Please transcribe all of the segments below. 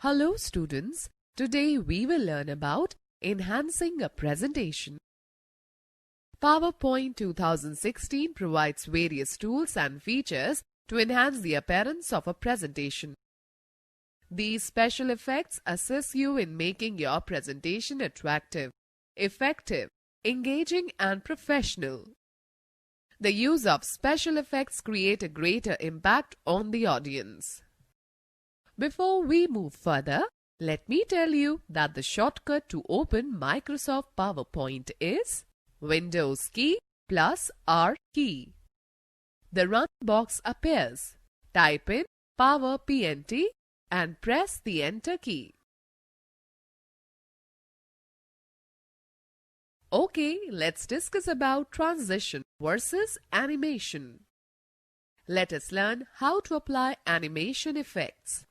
Hello students, today we will learn about enhancing a presentation. PowerPoint 2016 provides various tools and features to enhance the appearance of a presentation. These special effects assist you in making your presentation attractive, effective, engaging and professional. The use of special effects create a greater impact on the audience. Before we move further, let me tell you that the shortcut to open Microsoft PowerPoint is Windows key plus R key. The Run box appears. Type in PowerPoint and press the Enter key. Okay, let's discuss about transition versus animation. Let us learn how to apply animation effects.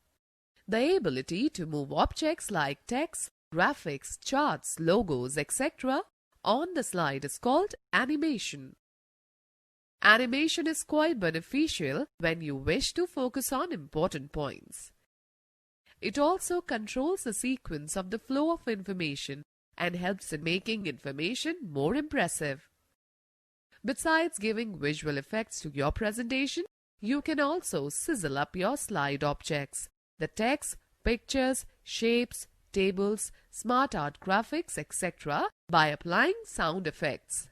The ability to move objects like text, graphics, charts, logos, etc. on the slide is called animation. Animation is quite beneficial when you wish to focus on important points. It also controls the sequence of the flow of information and helps in making information more impressive. Besides giving visual effects to your presentation, you can also sizzle up your slide objects, the text, pictures, shapes, tables, smart art graphics, etc. by applying sound effects.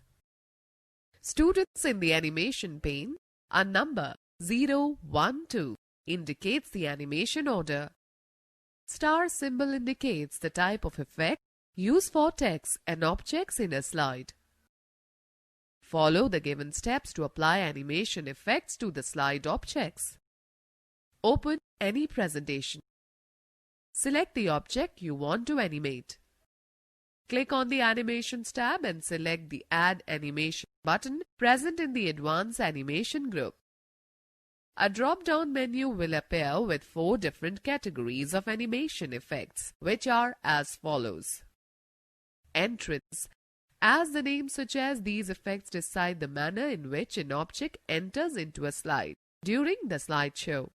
Students in the animation pane, a number 0, 1, 2 indicates the animation order. Star symbol indicates the type of effect used for text and objects in a slide. Follow the given steps to apply animation effects to the slide objects. Open any presentation. Select the object you want to animate. Click on the Animations tab and select the Add Animation button present in the Advanced Animation group. A drop-down menu will appear with 4 different categories of animation effects, which are as follows. Entrance. As the name suggests, these effects decide the manner in which an object enters into a slide during the slideshow.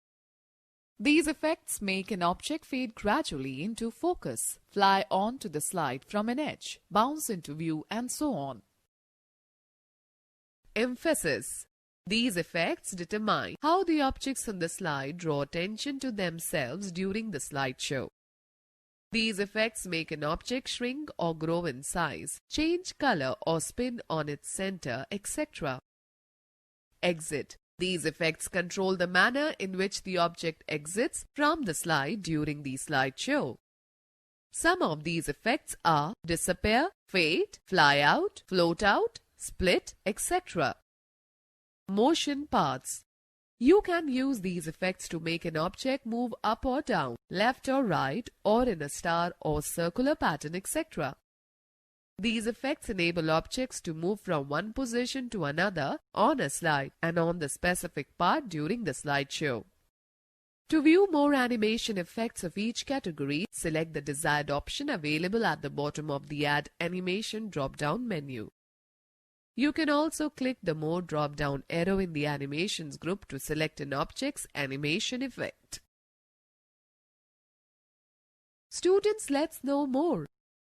These effects make an object fade gradually into focus, fly onto the slide from an edge, bounce into view, and so on. Emphasis. These effects determine how the objects on the slide draw attention to themselves during the slideshow. These effects make an object shrink or grow in size, change color or spin on its center, etc. Exit. These effects control the manner in which the object exits from the slide during the slideshow. Some of these effects are disappear, fade, fly out, float out, split, etc. Motion paths. You can use these effects to make an object move up or down, left or right, or in a star or circular pattern, etc. These effects enable objects to move from one position to another on a slide and on the specific part during the slideshow. To view more animation effects of each category, select the desired option available at the bottom of the Add Animation drop-down menu. You can also click the More drop-down arrow in the Animations group to select an object's animation effect. Students, let's know more.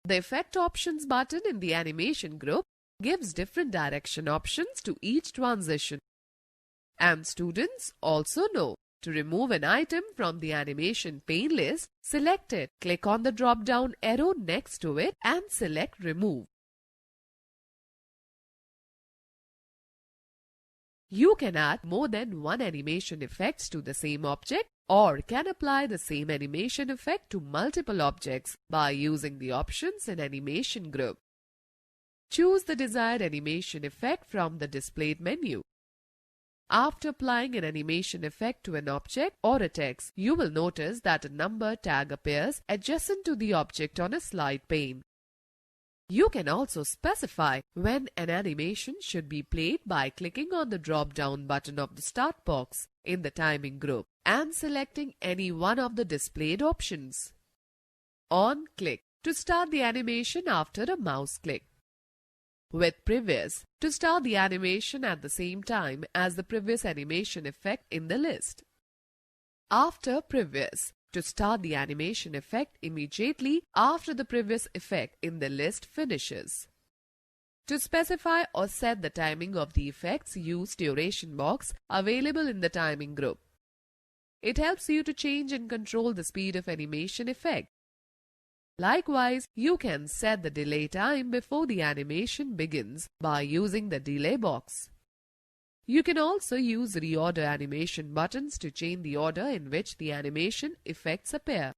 The Effect Options button in the Animation group gives different direction options to each transition. And students also know to remove an item from the animation pane list, select it, click on the drop-down arrow next to it and select Remove. You can add more than one animation effects to the same object or can apply the same animation effect to multiple objects by using the options in Animation group. Choose the desired animation effect from the displayed menu. After applying an animation effect to an object or a text, you will notice that a number tag appears adjacent to the object on a slide pane. You can also specify when an animation should be played by clicking on the drop-down button of the Start box in the Timing group and selecting any one of the displayed options. On click to start the animation after a mouse click. With Previous to start the animation at the same time as the previous animation effect in the list. After Previous, to start the animation effect immediately after the previous effect in the list finishes. To specify or set the timing of the effects, use duration box available in the timing group. It helps you to change and control the speed of animation effect. Likewise, you can set the delay time before the animation begins by using the delay box. You can also use reorder animation buttons to change the order in which the animation effects appear.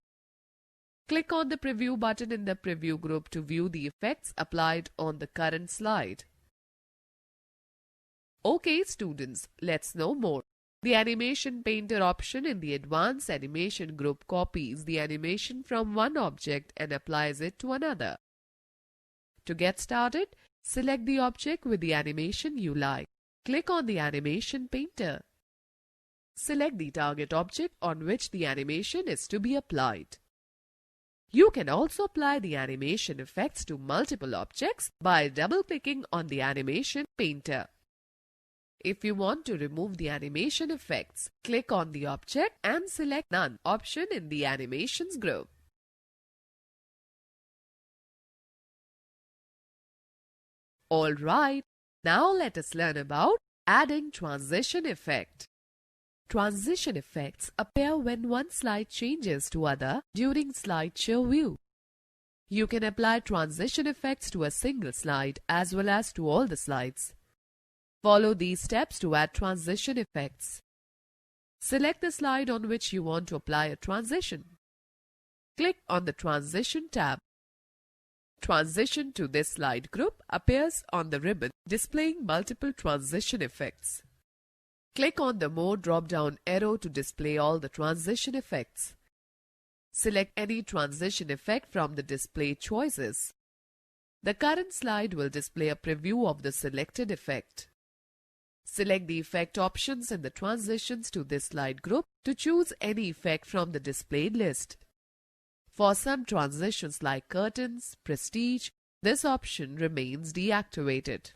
Click on the preview button in the preview group to view the effects applied on the current slide. Okay students, let's know more. The Animation Painter option in the Advanced Animation group copies the animation from one object and applies it to another. To get started, select the object with the animation you like. Click on the Animation Painter. Select the target object on which the animation is to be applied. You can also apply the animation effects to multiple objects by double-clicking on the Animation Painter. If you want to remove the animation effects, click on the object and select None option in the Animations group. Alright, now let us learn about adding transition effect. Transition effects appear when one slide changes to other during slideshow view. You can apply transition effects to a single slide as well as to all the slides. Follow these steps to add transition effects. Select the slide on which you want to apply a transition. Click on the Transition tab. Transition to this slide group appears on the ribbon displaying multiple transition effects. Click on the More drop-down arrow to display all the transition effects. Select any transition effect from the display choices. The current slide will display a preview of the selected effect. Select the effect options in the transitions to this slide group to choose any effect from the displayed list. For some transitions like curtains, prestige, this option remains deactivated.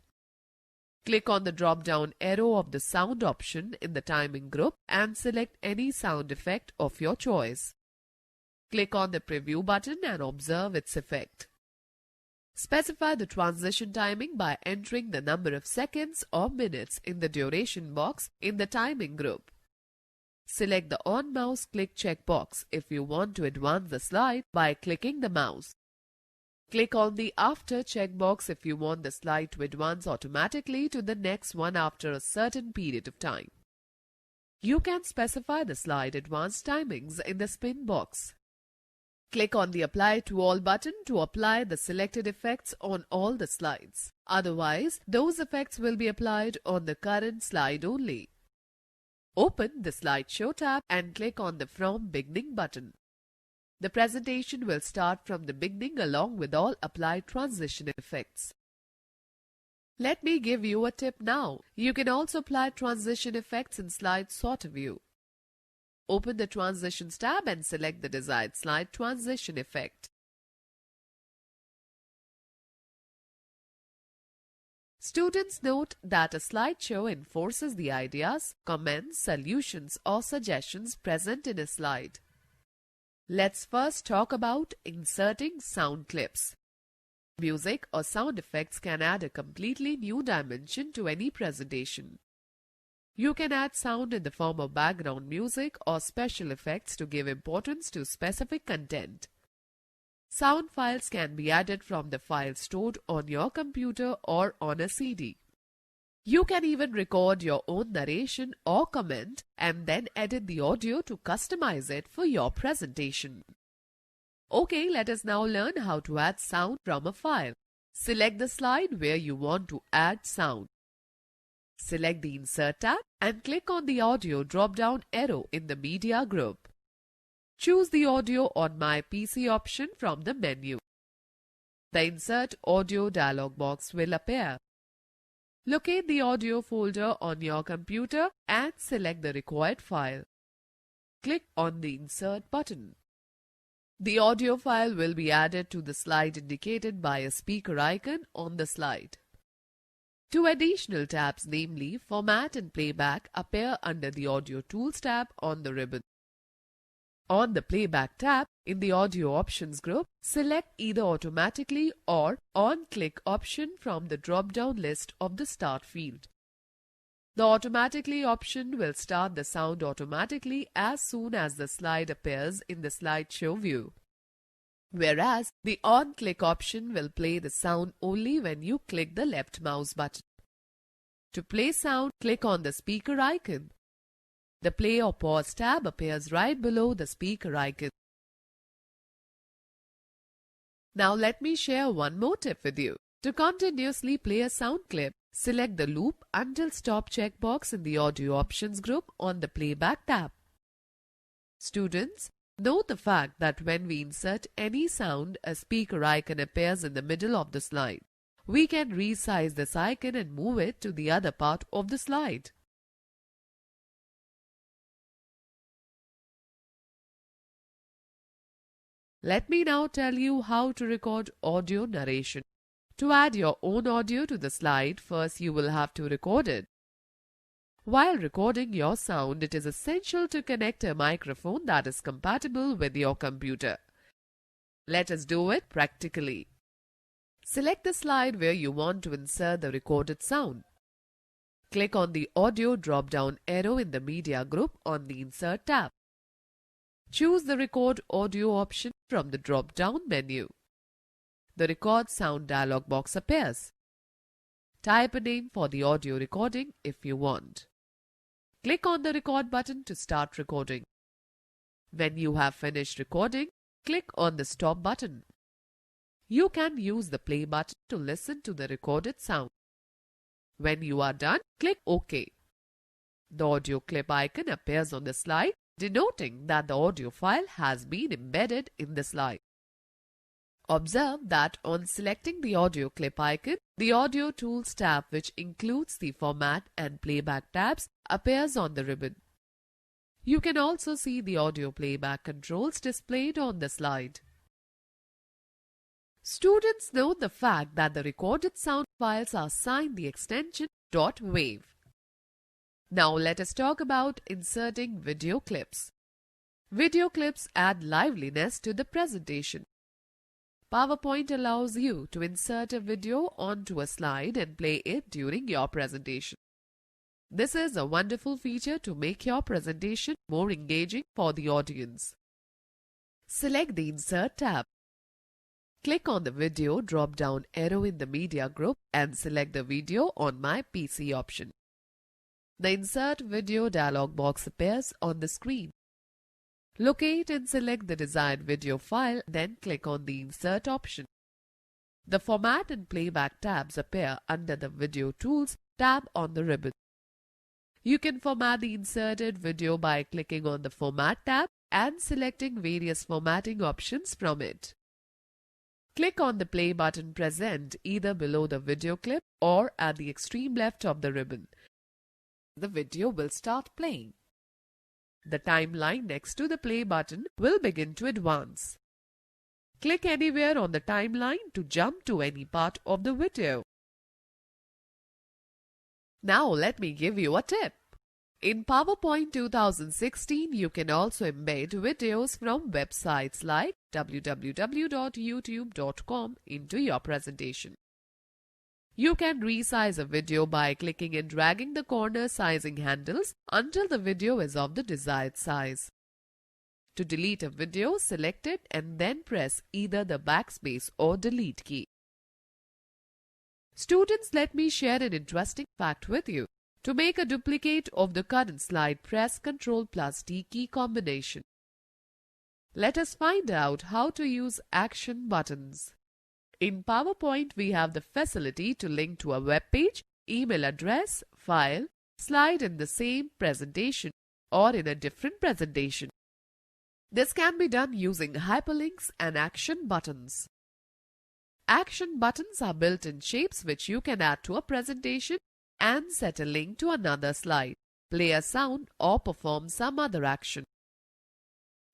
Click on the drop-down arrow of the sound option in the timing group and select any sound effect of your choice. Click on the preview button and observe its effect. Specify the transition timing by entering the number of seconds or minutes in the duration box in the timing group. Select the On Mouse Click checkbox if you want to advance the slide by clicking the mouse. Click on the After checkbox if you want the slide to advance automatically to the next one after a certain period of time. You can specify the slide advance timings in the spin box. Click on the Apply to All button to apply the selected effects on all the slides. Otherwise, those effects will be applied on the current slide only. Open the Slideshow tab and click on the From Beginning button. The presentation will start from the beginning along with all applied transition effects. Let me give you a tip now. You can also apply transition effects in Slide Sorter view. Open the Transitions tab and select the desired slide transition effect. Students note that a slideshow enforces the ideas, comments, solutions or suggestions present in a slide. Let's first talk about inserting sound clips. Music or sound effects can add a completely new dimension to any presentation. You can add sound in the form of background music or special effects to give importance to specific content. Sound files can be added from the file stored on your computer or on a CD. You can even record your own narration or comment and then edit the audio to customize it for your presentation. Okay, let us now learn how to add sound from a file. Select the slide where you want to add sound. Select the Insert tab and click on the Audio drop-down arrow in the Media group. Choose the Audio on My PC option from the menu. The Insert Audio dialog box will appear. Locate the audio folder on your computer and select the required file. Click on the Insert button. The audio file will be added to the slide indicated by a speaker icon on the slide. Two additional tabs, namely Format and Playback, appear under the Audio Tools tab on the ribbon. On the Playback tab in the Audio Options group, select either Automatically or On-Click option from the drop-down list of the Start field. The Automatically option will start the sound automatically as soon as the slide appears in the slideshow view, whereas the On-Click option will play the sound only when you click the left mouse button. To play sound, click on the speaker icon. The Play or Pause tab appears right below the speaker icon. Now let me share one more tip with you. To continuously play a sound clip, select the Loop Until Stop checkbox in the Audio Options group on the Playback tab. Students, note the fact that when we insert any sound, a speaker icon appears in the middle of the slide. We can resize this icon and move it to the other part of the slide. Let me now tell you how to record audio narration. To add your own audio to the slide, first you will have to record it. While recording your sound, it is essential to connect a microphone that is compatible with your computer. Let us do it practically. Select the slide where you want to insert the recorded sound. Click on the Audio drop-down arrow in the Media group on the Insert tab. Choose the Record Audio option from the drop-down menu. The Record Sound dialog box appears. Type a name for the audio recording if you want. Click on the Record button to start recording. When you have finished recording, click on the Stop button. You can use the Play button to listen to the recorded sound. When you are done, click OK. The audio clip icon appears on the slide, denoting that the audio file has been embedded in the slide. Observe that on selecting the audio clip icon, the Audio Tools tab, which includes the Format and Playback tabs, appears on the ribbon. You can also see the audio playback controls displayed on the slide. Students, note the fact that the recorded sound files are signed the extension .wav. Now let us talk about inserting video clips. Video clips add liveliness to the presentation. PowerPoint allows you to insert a video onto a slide and play it during your presentation. This is a wonderful feature to make your presentation more engaging for the audience. Select the Insert tab. Click on the Video drop-down arrow in the Media group and select the Video on My PC option. The Insert Video dialog box appears on the screen. Locate and select the desired video file, then click on the Insert option. The Format and Playback tabs appear under the Video Tools tab on the ribbon. You can format the inserted video by clicking on the Format tab and selecting various formatting options from it. Click on the Play button present either below the video clip or at the extreme left of the ribbon. The video will start playing. The timeline next to the Play button will begin to advance. Click anywhere on the timeline to jump to any part of the video. Now let me give you a tip. In PowerPoint 2016, you can also embed videos from websites like www.youtube.com into your presentation. You can resize a video by clicking and dragging the corner sizing handles until the video is of the desired size. To delete a video, select it and then press either the backspace or delete key. Students, let me share an interesting fact with you. To make a duplicate of the current slide, press Ctrl+T key combination. Let us find out how to use action buttons. In PowerPoint, we have the facility to link to a web page, email address, file, slide in the same presentation or in a different presentation. This can be done using hyperlinks and action buttons. Action buttons are built-in shapes which you can add to a presentation and set a link to another slide, play a sound or perform some other action.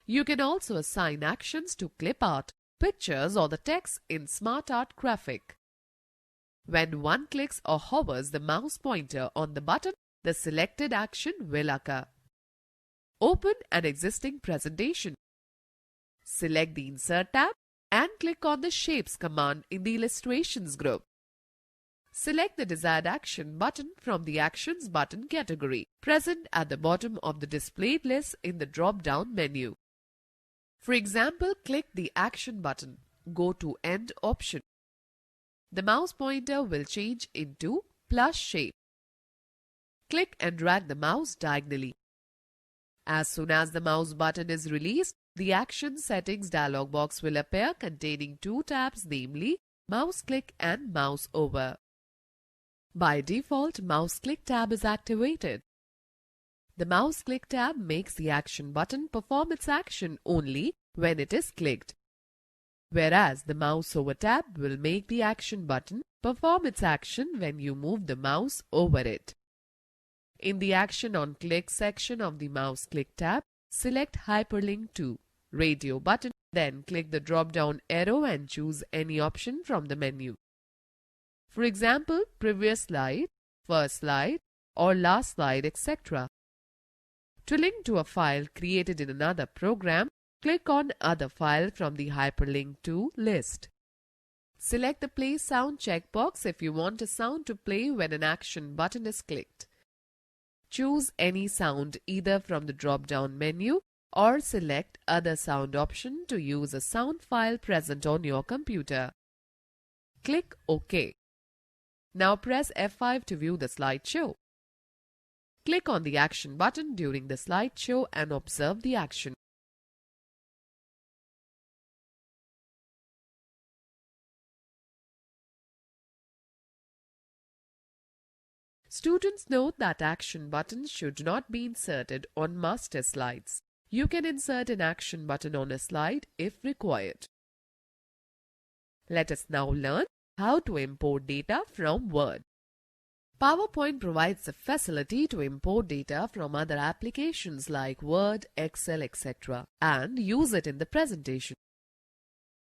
You can also assign actions to clip art, pictures or the text in Smart Art Graphic. When one clicks or hovers the mouse pointer on the button, the selected action will occur. Open an existing presentation. Select the Insert tab and click on the Shapes command in the Illustrations group. Select the desired action button from the Actions button category, present at the bottom of the displayed list in the drop-down menu. For example, click the Action button. Go to End option. The mouse pointer will change into plus shape. Click and drag the mouse diagonally. As soon as the mouse button is released, the Action Settings dialog box will appear containing two tabs, namely Mouse Click and Mouse Over. By default, Mouse Click tab is activated. The Mouse Click tab makes the Action button perform its action only when it is clicked, whereas the Mouse Over tab will make the Action button perform its action when you move the mouse over it. In the Action on Click section of the Mouse Click tab, select Hyperlink to Radio button, then click the drop-down arrow and choose any option from the menu. For example, Previous slide, First slide, or Last slide, etc. To link to a file created in another program, click on Other File from the Hyperlink to list. Select the Play Sound checkbox if you want a sound to play when an action button is clicked. Choose any sound either from the drop-down menu or select Other Sound option to use a sound file present on your computer. Click OK. Now press F5 to view the slideshow. Click on the Action button during the slideshow and observe the action. Students note that action buttons should not be inserted on master slides. You can insert an action button on a slide if required. Let us now learn how to import data from Word. PowerPoint provides the facility to import data from other applications like Word, Excel, etc. and use it in the presentation.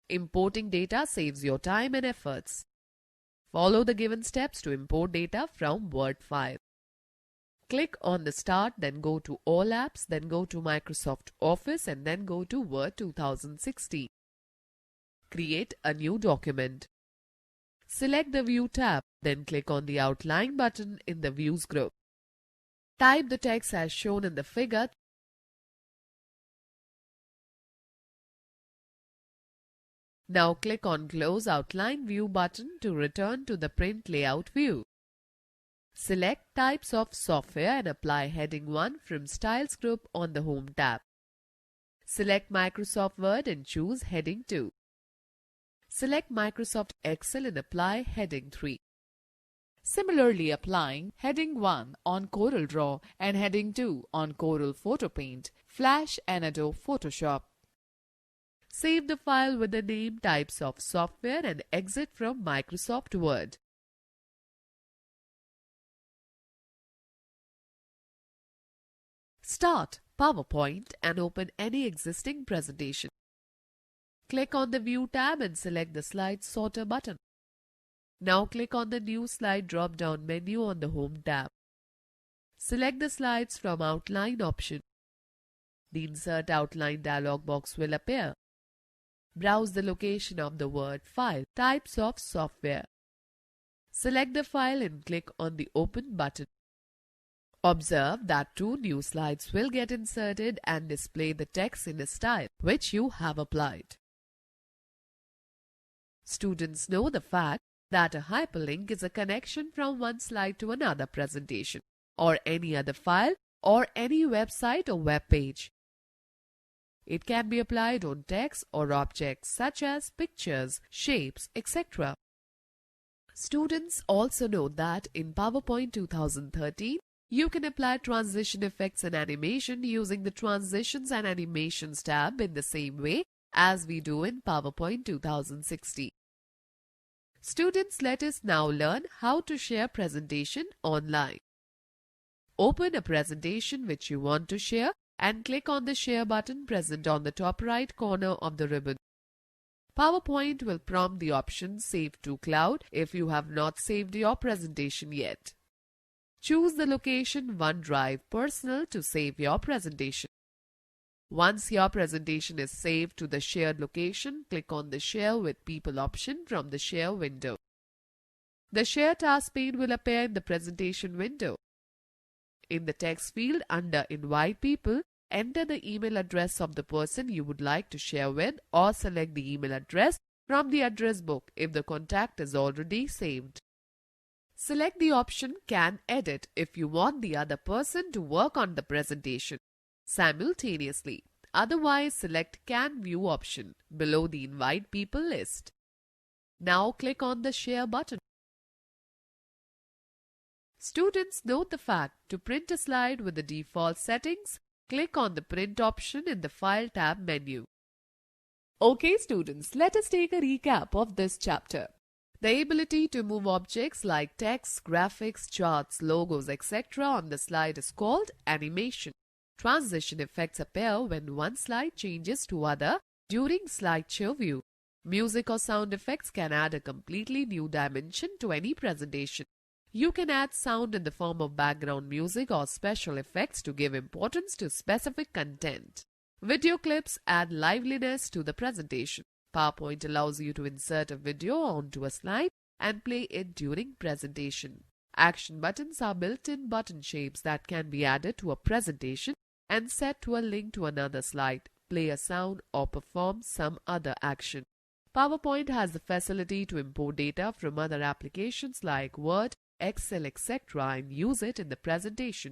Importing data saves your time and efforts. Follow the given steps to import data from Word file. Click on the Start, then go to All Apps, then go to Microsoft Office and then go to Word 2016. Create a new document. Select the View tab, then click on the Outline button in the Views group. Type the text as shown in the figure. Now click on Close Outline View button to return to the Print Layout view. Select Types of Software and apply Heading 1 from Styles group on the Home tab. Select Microsoft Word and choose Heading 2. Select Microsoft Excel and apply Heading 3. Similarly, applying Heading 1 on CorelDRAW and Heading 2 on Corel Photo Paint, Flash and Adobe Photoshop. Save the file with the name Types of Software and exit from Microsoft Word. Start PowerPoint and open any existing presentation. Click on the View tab and select the Slide Sorter button. Now click on the New Slide drop-down menu on the Home tab. Select the slides from Outline option. The Insert Outline dialog box will appear. Browse the location of the Word file, Types of Software. Select the file and click on the Open button. Observe that two new slides will get inserted and display the text in a style which you have applied. Students know the fact that a hyperlink is a connection from one slide to another presentation or any other file or any website or web page. It can be applied on text or objects such as pictures, shapes, etc. Students also know that in PowerPoint 2013, you can apply transition effects and animation using the Transitions and Animations tab in the same way as we do in PowerPoint 2016. Students, let us now learn how to share presentation online. Open a presentation which you want to share and click on the Share button present on the top right corner of the ribbon. PowerPoint will prompt the option Save to Cloud if you have not saved your presentation yet. Choose the location OneDrive Personal to save your presentation. Once your presentation is saved to the shared location, click on the Share with People option from the Share window. The Share task pane will appear in the presentation window. In the text field under Invite People, enter the email address of the person you would like to share with, or select the email address from the address book if the contact is already saved. Select the option Can Edit if you want the other person to work on the presentation simultaneously. Otherwise, select Can View option below the Invite People list. Now click on the Share button. Students, note the fact, to print a slide with the default settings, click on the Print option in the File tab menu. Okay students, let us take a recap of this chapter. The ability to move objects like text, graphics, charts, logos, etc. on the slide is called animation. Transition effects appear when one slide changes to other during slideshow view. Music or sound effects can add a completely new dimension to any presentation. You can add sound in the form of background music or special effects to give importance to specific content. Video clips add liveliness to the presentation. PowerPoint allows you to insert a video onto a slide and play it during presentation. Action buttons are built-in button shapes that can be added to a presentation and set to a link to another slide, play a sound, or perform some other action. PowerPoint has the facility to import data from other applications like Word, Excel, etc. and use it in the presentation.